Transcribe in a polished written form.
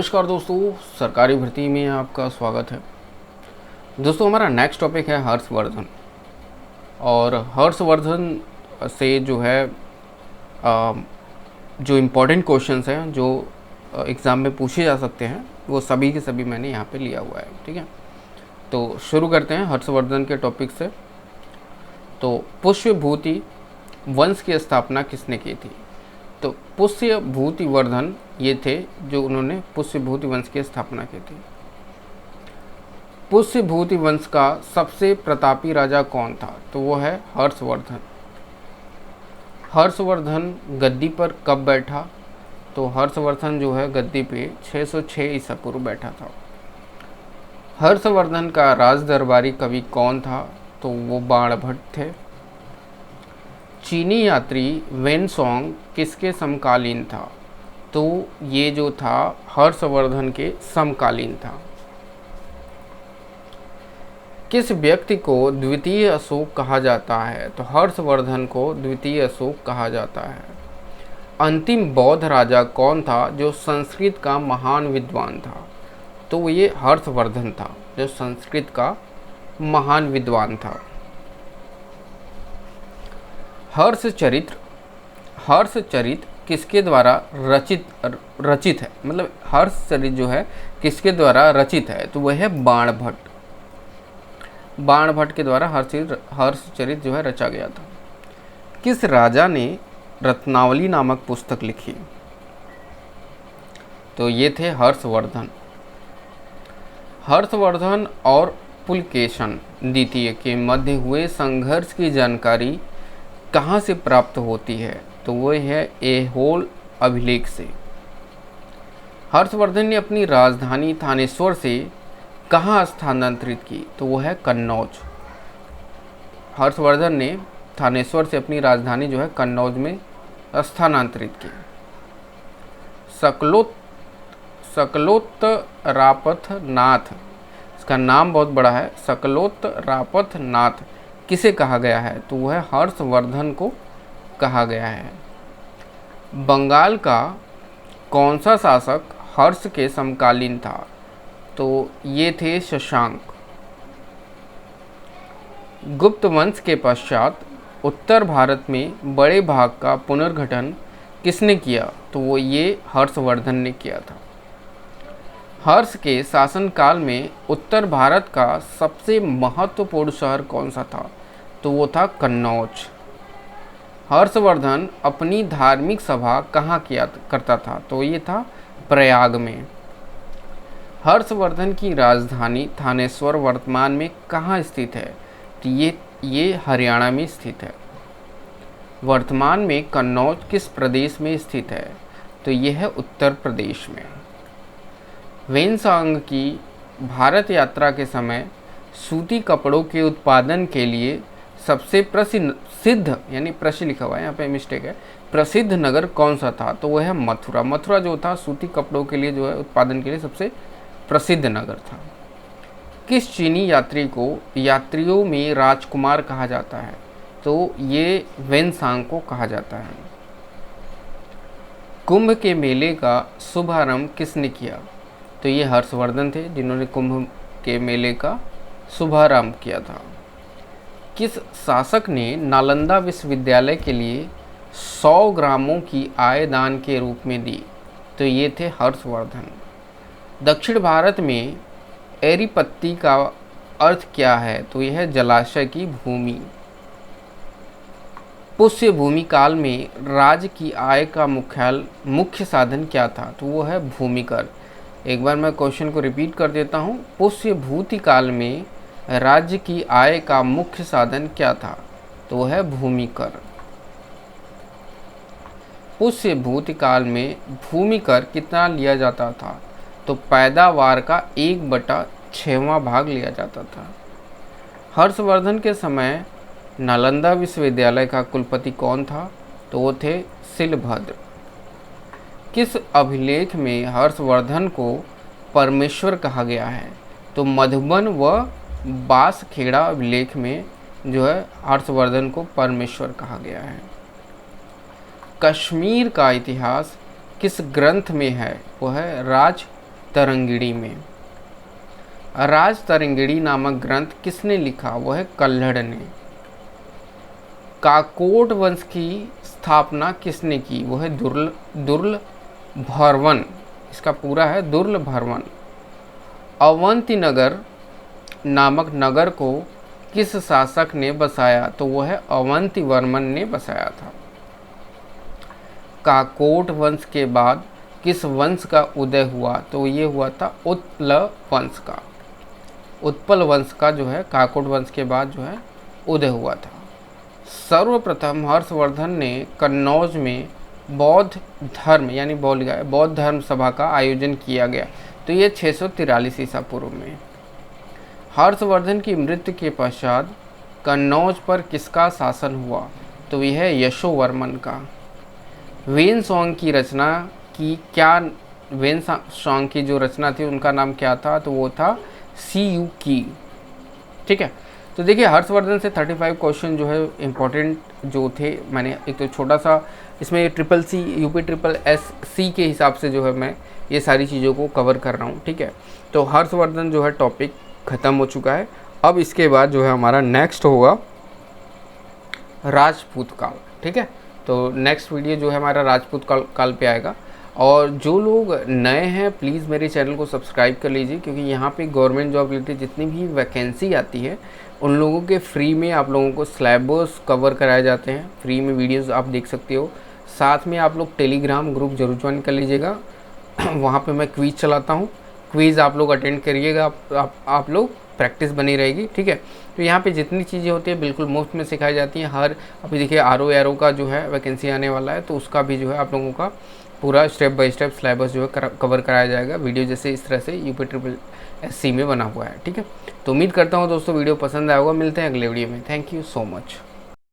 नमस्कार दोस्तों, सरकारी भर्ती में आपका स्वागत है। दोस्तों, हमारा नेक्स्ट टॉपिक है हर्षवर्धन। और हर्षवर्धन से जो है जो इम्पोर्टेंट क्वेश्चंस हैं जो एग्ज़ाम में पूछे जा सकते हैं वो सभी के सभी मैंने यहाँ पे लिया हुआ है। ठीक है, तो शुरू करते हैं हर्षवर्धन के टॉपिक से। तो पुष्यभूति वंश की स्थापना किसने की थी? तो पुष्यभूतिवर्धन ये थे जो उन्होंने पुष्यभूति वंश की स्थापना की थी। पुष्यभूति वंश का सबसे प्रतापी राजा कौन था? तो वो है हर्षवर्धन। हर्षवर्धन गद्दी पर कब बैठा? तो हर्षवर्धन जो है गद्दी पे 606 ईसा पूर्व बैठा था। हर्षवर्धन का राज दरबारी कवि कौन था? तो वो बाणभट्ट थे। चीनी यात्री वेनसोंग किसके समकालीन था? तो ये जो था हर्षवर्धन के समकालीन था। किस व्यक्ति को द्वितीय अशोक कहा जाता है? तो हर्षवर्धन को द्वितीय अशोक कहा जाता है। अंतिम बौद्ध राजा कौन था जो संस्कृत का महान विद्वान था? तो ये हर्षवर्धन था जो संस्कृत का महान विद्वान था। हर्षचरित किसके द्वारा रचित है? मतलब हर्षचरित जो है किसके द्वारा रचित है? तो वह है बाणभट्ट। बाणभट्ट के द्वारा हर्षचरित जो है रचा गया था। किस राजा ने रत्नावली नामक पुस्तक लिखी? तो ये थे हर्षवर्धन। हर्षवर्धन और पुलकेशन द्वितीय के मध्य हुए संघर्ष की जानकारी कहाँ से प्राप्त होती है? तो वो है ऐहोल अभिलेख से। हर्षवर्धन ने अपनी राजधानी थानेश्वर से कहाँ स्थानांतरित की? तो वो है कन्नौज। हर्षवर्धन ने थानेश्वर से अपनी राजधानी जो है कन्नौज में स्थानांतरित की। सकलोत्तरापथ नाथ, इसका नाम बहुत बड़ा है। सकलोत्तरापथ नाथ किसे कहा गया है? तो वह हर्षवर्धन को कहा गया है। बंगाल का कौन सा शासक हर्ष के समकालीन था? तो ये थे शशांक। गुप्त वंश के पश्चात उत्तर भारत में बड़े भाग का पुनर्गठन किसने किया? तो वो ये हर्षवर्धन ने किया था। हर्ष के शासनकाल में उत्तर भारत का सबसे महत्वपूर्ण शहर कौन सा था? तो वो था कन्नौज। हर्षवर्धन अपनी धार्मिक सभा कहाँ किया करता था? तो ये था प्रयाग में। हर्षवर्धन की राजधानी थानेश्वर वर्तमान में कहाँ स्थित है? तो ये हरियाणा में स्थित है। वर्तमान में कन्नौज किस प्रदेश में स्थित है? तो ये है उत्तर प्रदेश में। वेनसांग की भारत यात्रा के समय सूती कपड़ों के उत्पादन के लिए सबसे प्रसिद्ध, यानी प्रसिद्ध लिखा हुआ है यहाँ पे मिस्टेक है, प्रसिद्ध नगर कौन सा था? तो वह है मथुरा। मथुरा जो था सूती कपड़ों के लिए जो है उत्पादन के लिए सबसे प्रसिद्ध नगर था। किस चीनी यात्री को यात्रियों में राजकुमार कहा जाता है? तो ये वेनसांग को कहा जाता है। कुंभ के मेले का शुभारंभ किसने किया? तो ये हर्षवर्धन थे जिन्होंने कुंभ के मेले का शुभारंभ किया था। किस शासक ने नालंदा विश्वविद्यालय के लिए 100 ग्रामों की आय दान के रूप में दी? तो ये थे हर्षवर्धन। दक्षिण भारत में एरीपत्ती का अर्थ क्या है? तो यह है जलाशय की भूमि। पुष्य भूमि काल में राज्य की आय का मुख्य साधन क्या था? तो वो है भूमिकर। एक बार मैं क्वेश्चन को रिपीट कर देता हूँ। पुष्य भूति काल में राज्य की आय का मुख्य साधन क्या था? तो वह है भूमिकर। पुष्य भूति काल में भूमिकर कितना लिया जाता था? तो पैदावार का 1/6वां भाग लिया जाता था। हर्षवर्धन के समय नालंदा विश्वविद्यालय का कुलपति कौन था? तो वो थे शिलभद्र। किस अभिलेख में हर्षवर्धन को परमेश्वर कहा गया है? तो मधुबन व बांसखेड़ा अभिलेख में जो है हर्षवर्धन को परमेश्वर कहा गया है। कश्मीर का इतिहास किस ग्रंथ में है? वो है तरंगिणी में। राज तरंगिणी नामक ग्रंथ किसने लिखा? वो है कल्हड़ ने। काकोट वंश की स्थापना किसने की? वो है दुर्लभवर्मन। इसका पूरा है दुर्लभवर्मन। अवंती नगर नामक नगर को किस शासक ने बसाया? तो वो है अवंतीवर्मन ने बसाया था। काकोट वंश के बाद किस वंश का उदय हुआ? तो ये हुआ था उत्पल वंश का। उत्पल वंश का जो है काकोट वंश के बाद जो है उदय हुआ था। सर्वप्रथम हर्षवर्धन ने कन्नौज में बौद्ध धर्म यानी बौद्ध धर्म सभा का आयोजन किया गया। तो ये 643 ईसा पूर्व में। हर्षवर्धन की मृत्यु के पश्चात कन्नौज पर किसका शासन हुआ? तो यह है यशोवर्मन का। वेन सॉन्ग की रचना की क्या? वेन सॉन्ग की जो रचना थी उनका नाम क्या था? तो वो था सीयू की। ठीक है, तो देखिए हर्षवर्धन से 35 क्वेश्चन जो है इम्पोर्टेंट जो थे, मैंने एक तो छोटा सा इसमें SSC UPSSC के हिसाब से जो है मैं ये सारी चीज़ों को कवर कर रहा हूँ। ठीक है, तो हर्षवर्धन जो है टॉपिक ख़त्म हो चुका है। अब इसके बाद जो है हमारा नेक्स्ट होगा राजपूत काल। ठीक है, तो नेक्स्ट वीडियो जो है हमारा राजपूत काल पे आएगा। और जो लोग नए हैं प्लीज़ मेरे चैनल को सब्सक्राइब कर लीजिए, क्योंकि यहाँ पे गवर्नमेंट जॉब रिलेटेड जितनी भी वैकेंसी आती है उन लोगों के फ्री में आप लोगों को सिलेबस कवर कराए जाते हैं। फ्री में वीडियोस आप देख सकते हो। साथ में आप लोग टेलीग्राम ग्रुप जरूर ज्वाइन कर लीजिएगा। वहाँ पे मैं क्विज़ चलाता हूँ, क्विज़ आप लोग अटेंड करिएगा, आप लोग प्रैक्टिस बनी रहेगी। ठीक है, तो यहाँ पे जितनी चीज़ें होती है बिल्कुल मुफ्त में सिखाई जाती हैं। अभी देखिए RO का जो है वैकेंसी आने वाला है, तो उसका भी जो है आप लोगों का पूरा स्टेप बाय स्टेप सिलेबस जो है कवर कराया जाएगा, वीडियो जैसे इस तरह से UPSSC में बना हुआ है। ठीक है, तो उम्मीद करता हूँ दोस्तों वीडियो पसंद आया होगा। मिलते हैं अगले वीडियो में। Thank you so much.